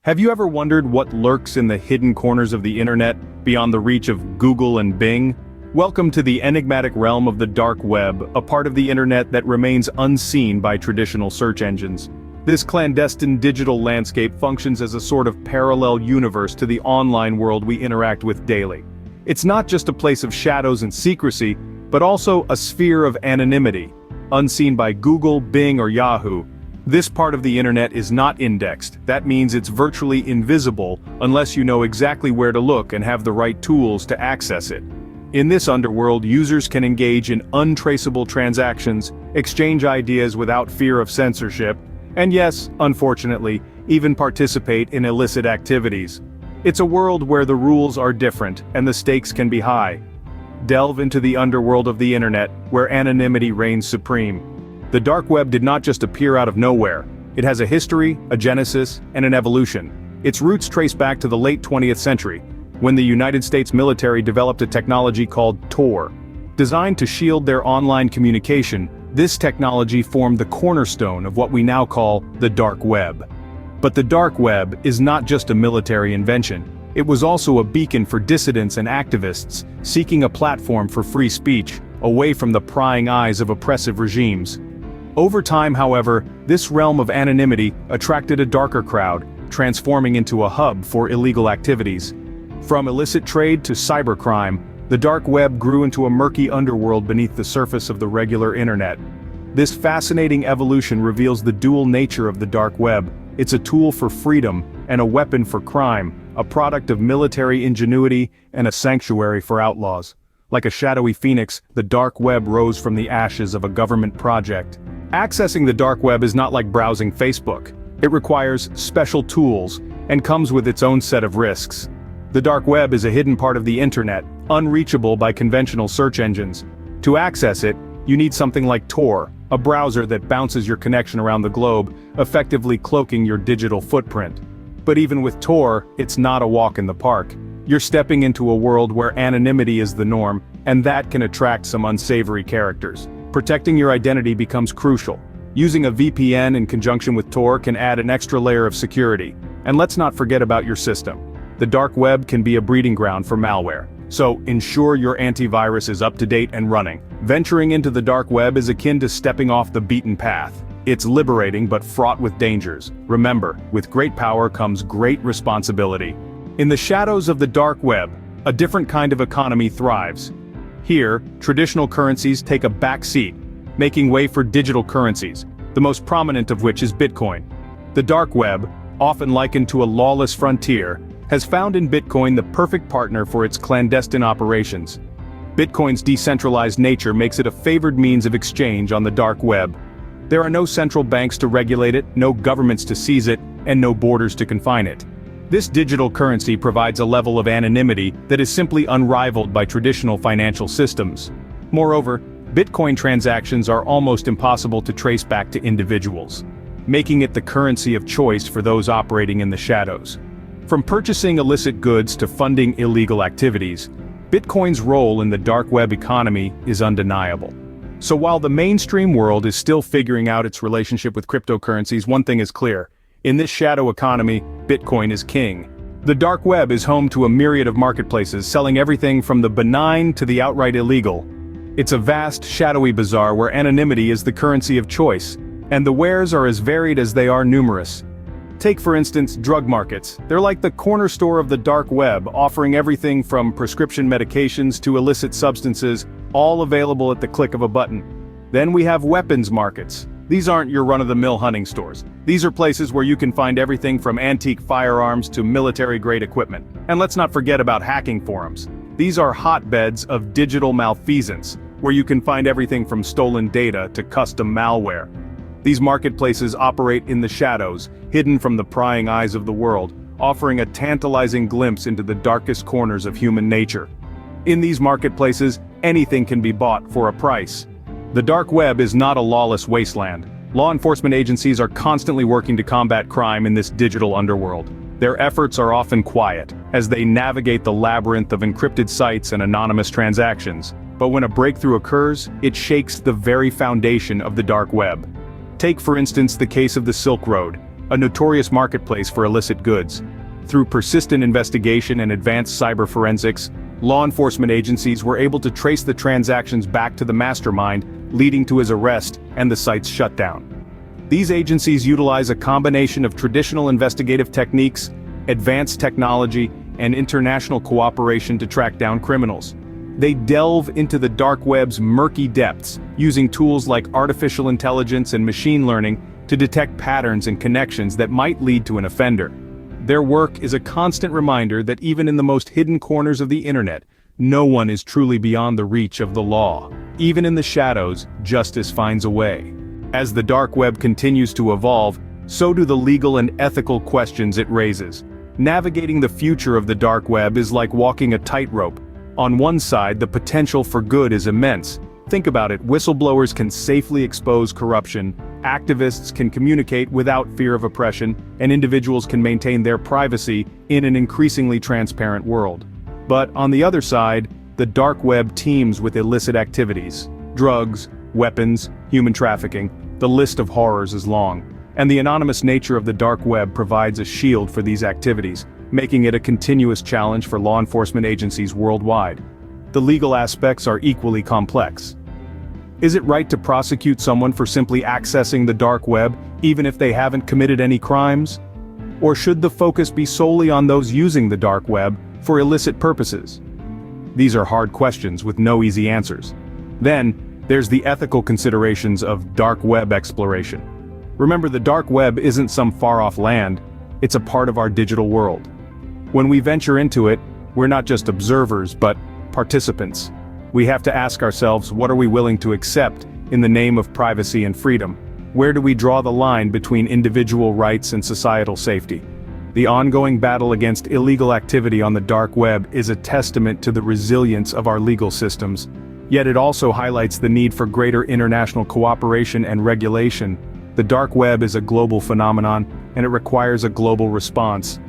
Have you ever wondered what lurks in the hidden corners of the internet, beyond the reach of Google and Bing? Welcome to the enigmatic realm of the dark web, a part of the internet that remains unseen by traditional search engines. This clandestine digital landscape functions as a sort of parallel universe to the online world we interact with daily. It's not just a place of shadows and secrecy, but also a sphere of anonymity. Unseen by Google, Bing, or Yahoo, this part of the internet is not indexed. That means it's virtually invisible unless you know exactly where to look and have the right tools to access it. In this underworld, users can engage in untraceable transactions, exchange ideas without fear of censorship, and yes, unfortunately, even participate in illicit activities. It's a world where the rules are different and the stakes can be high. Delve into the underworld of the internet, where anonymity reigns supreme. The dark web did not just appear out of nowhere. It has a history, a genesis, and an evolution. Its roots trace back to the late 20th century, when the United States military developed a technology called Tor. Designed to shield their online communication, this technology formed the cornerstone of what we now call the dark web. But the dark web is not just a military invention. It was also a beacon for dissidents and activists, seeking a platform for free speech, away from the prying eyes of oppressive regimes. Over time, however, this realm of anonymity attracted a darker crowd, transforming into a hub for illegal activities. From illicit trade to cybercrime, the dark web grew into a murky underworld beneath the surface of the regular internet. This fascinating evolution reveals the dual nature of the dark web. It's a tool for freedom and a weapon for crime, a product of military ingenuity and a sanctuary for outlaws. Like a shadowy phoenix, the dark web rose from the ashes of a government project. Accessing the dark web is not like browsing Facebook. It requires special tools and comes with its own set of risks. The dark web is a hidden part of the internet, unreachable by conventional search engines. To access it, you need something like Tor, a browser that bounces your connection around the globe, effectively cloaking your digital footprint. But even with Tor, it's not a walk in the park. You're stepping into a world where anonymity is the norm, and that can attract some unsavory characters. Protecting your identity becomes crucial. Using a VPN in conjunction with Tor can add an extra layer of security. And let's not forget about your system. The dark web can be a breeding ground for malware. So, ensure your antivirus is up to date and running. Venturing into the dark web is akin to stepping off the beaten path. It's liberating but fraught with dangers. Remember, with great power comes great responsibility. In the shadows of the dark web, a different kind of economy thrives. Here, traditional currencies take a back seat, making way for digital currencies, the most prominent of which is Bitcoin. The dark web, often likened to a lawless frontier, has found in Bitcoin the perfect partner for its clandestine operations. Bitcoin's decentralized nature makes it a favored means of exchange on the dark web. There are no central banks to regulate it, no governments to seize it, and no borders to confine it. This digital currency provides a level of anonymity that is simply unrivaled by traditional financial systems. Moreover, Bitcoin transactions are almost impossible to trace back to individuals, making it the currency of choice for those operating in the shadows. From purchasing illicit goods to funding illegal activities, Bitcoin's role in the dark web economy is undeniable. So while the mainstream world is still figuring out its relationship with cryptocurrencies, one thing is clear. In this shadow economy, Bitcoin is king. The dark web is home to a myriad of marketplaces selling everything from the benign to the outright illegal. It's a vast, shadowy bazaar where anonymity is the currency of choice, and the wares are as varied as they are numerous. Take for instance drug markets. They're like the corner store of the dark web, offering everything from prescription medications to illicit substances, all available at the click of a button. Then we have weapons markets. These aren't your run-of-the-mill hunting stores. These are places where you can find everything from antique firearms to military-grade equipment. And let's not forget about hacking forums. These are hotbeds of digital malfeasance, where you can find everything from stolen data to custom malware. These marketplaces operate in the shadows, hidden from the prying eyes of the world, offering a tantalizing glimpse into the darkest corners of human nature. In these marketplaces, anything can be bought for a price. The dark web is not a lawless wasteland. Law enforcement agencies are constantly working to combat crime in this digital underworld. Their efforts are often quiet, as they navigate the labyrinth of encrypted sites and anonymous transactions. But when a breakthrough occurs, it shakes the very foundation of the dark web. Take for instance the case of the Silk Road. a notorious marketplace for illicit goods. Through persistent investigation and advanced cyber forensics, law enforcement agencies were able to trace the transactions back to the mastermind, leading to his arrest and the site's shutdown. These agencies utilize a combination of traditional investigative techniques, advanced technology, and international cooperation to track down criminals. They delve into the dark web's murky depths, using tools like artificial intelligence and machine learning to detect patterns and connections that might lead to an offender. Their work is a constant reminder that even in the most hidden corners of the internet, no one is truly beyond the reach of the law. Even in the shadows, justice finds a way. As the dark web continues to evolve, so do the legal and ethical questions it raises. Navigating the future of the dark web is like walking a tightrope. On one side, the potential for good is immense. Think about it, whistleblowers can safely expose corruption, activists can communicate without fear of oppression, and individuals can maintain their privacy in an increasingly transparent world. But on the other side, the dark web teems with illicit activities. Drugs, weapons, human trafficking, the list of horrors is long. And the anonymous nature of the dark web provides a shield for these activities, making it a continuous challenge for law enforcement agencies worldwide. The legal aspects are equally complex. Is it right to prosecute someone for simply accessing the dark web, even if they haven't committed any crimes? Or should the focus be solely on those using the dark web for illicit purposes? These are hard questions with no easy answers. Then, there's the ethical considerations of dark web exploration. Remember, the dark web isn't some far-off land, it's a part of our digital world. When we venture into it, we're not just observers, but participants. We have to ask ourselves, what are we willing to accept in the name of privacy and freedom? Where do we draw the line between individual rights and societal safety? The ongoing battle against illegal activity on the dark web is a testament to the resilience of our legal systems, yet it also highlights the need for greater international cooperation and regulation. The dark web is a global phenomenon, and it requires a global response.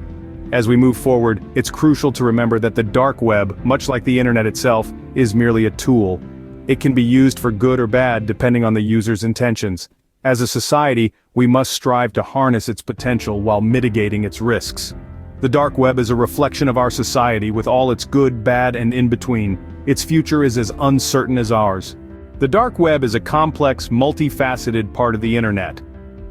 As we move forward, it's crucial to remember that the dark web, much like the internet itself, is merely a tool. It can be used for good or bad depending on the user's intentions. As a society, we must strive to harness its potential while mitigating its risks. The dark web is a reflection of our society with all its good, bad, and in between. Its future is as uncertain as ours. The dark web is a complex, multifaceted part of the internet.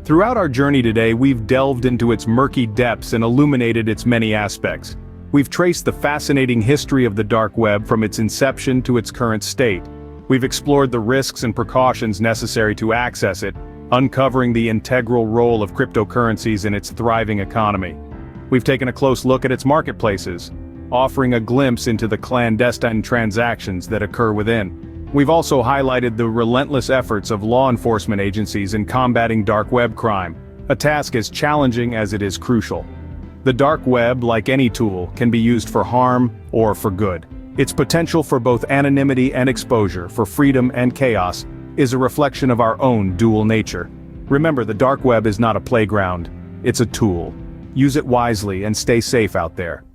Throughout our journey today, we've delved into its murky depths and illuminated its many aspects. We've traced the fascinating history of the dark web from its inception to its current state. We've explored the risks and precautions necessary to access it, uncovering the integral role of cryptocurrencies in its thriving economy. We've taken a close look at its marketplaces, offering a glimpse into the clandestine transactions that occur within. We've also highlighted the relentless efforts of law enforcement agencies in combating dark web crime, a task as challenging as it is crucial. The dark web, like any tool, can be used for harm or for good. Its potential for both anonymity and exposure, for freedom and chaos, is a reflection of our own dual nature. Remember, the dark web is not a playground, it's a tool. Use it wisely and stay safe out there.